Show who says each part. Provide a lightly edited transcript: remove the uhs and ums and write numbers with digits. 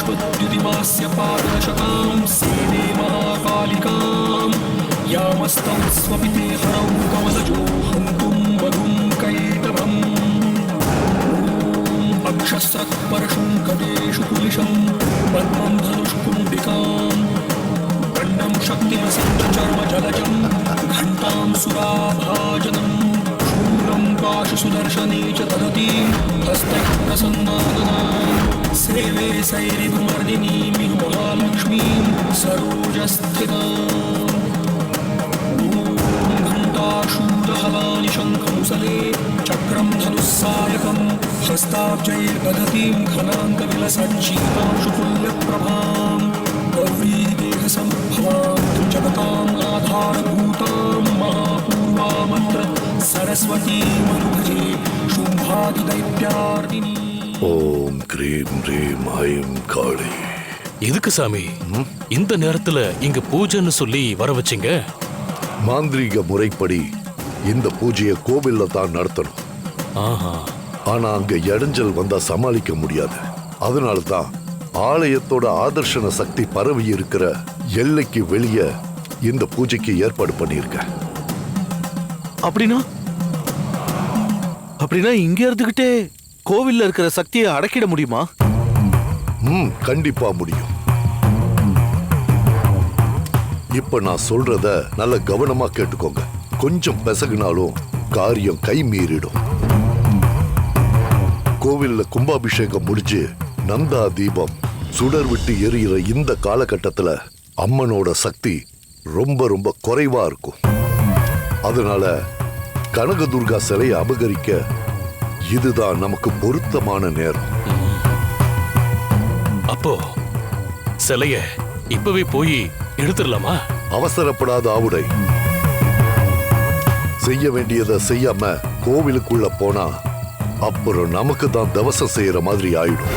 Speaker 1: बाष्पद्युतिमास्य पादशकां सेवे महाकालिकां यामस्तौ स्वपिते हरौ कमलजो हन्तुं मधुं कैटभम् अक्षस्रक्परशुं कटेषु कुलिशं पद्मं धनुष्कुण्डिकां दण्डं शक्तिमसिञ्च चर्मजलजं घण्टां सुराभाजनम् शूलं पाशुसुदर्शने च ददति हस्तैः प्रसन्नादनां सेवे सैरिधुमर्दिनीं महालक्ष्मीं सरोजस्थिताम् घण्टाशूलहलानि शङ्खमुसले चक्रं धनुस्सायकं हस्ताब्जैर्दधतीं घनाङ्कविलसज्जीवांशुतुल्यप्रभां गौरी देहसमुद्भवां जगताम् आधारभूतां महापूर्वामत्र सरस्वतीमनुभजे शुम्भादिदैत्यार्दिनी
Speaker 2: ஓம் கிரீம் ரீம் ஐம் காளி.
Speaker 3: எதுக்கு சாமி இந்த நேரத்துல இங்க பூஜைன்னு சொல்லி வர வச்சிங்க?
Speaker 2: மாந்திரீக முறைப்படி இந்த பூஜையை கோவில்ல தான் நடத்தணும். ஆனா அங்க இடைஞ்சல் வந்தா சமாளிக்க முடியாது. அதனாலதான் ஆலயத்தோட ஆதர்ஷன சக்தி பரவி இருக்கிற எல்லைக்கு வெளியே இந்த பூஜைக்கு ஏற்பாடு பண்ணியிருக்கேன்.
Speaker 4: அப்படின்னா இங்க இருந்துகிட்டே கோவில்ல இருக்கிற சக்தியை அடக்கிட முடியுமா?
Speaker 2: கண்டிப்பா முடியும். இப்ப நான் சொல்றத நல்ல கவனமா கேட்டுக்கோங்க. கொஞ்சம் பெசகுனாலும் காரியம் கை மீறிடும். கோவில்ல கும்பாபிஷேகம் முடிஞ்சு நந்தா தீபம் சுடர் விட்டு எரியிற இந்த காலகட்டத்துல அம்மனோட சக்தி ரொம்ப ரொம்ப குறைவா இருக்கும். அதனால கனகதுர்கா சிலையை அபகரிக்க இதுதான் நமக்கு பொருத்தமான நேரம்.
Speaker 3: அப்போ சிலைய இப்பவே போய் எடுத்துடலாமா?
Speaker 2: அவசரப்படாத ஆவுடை. செய்ய வேண்டியதை செய்யாம கோவிலுக்குள்ள போனா அப்புறம் நமக்கு தான் தவசம் செய்யற மாதிரி ஆயிடும்.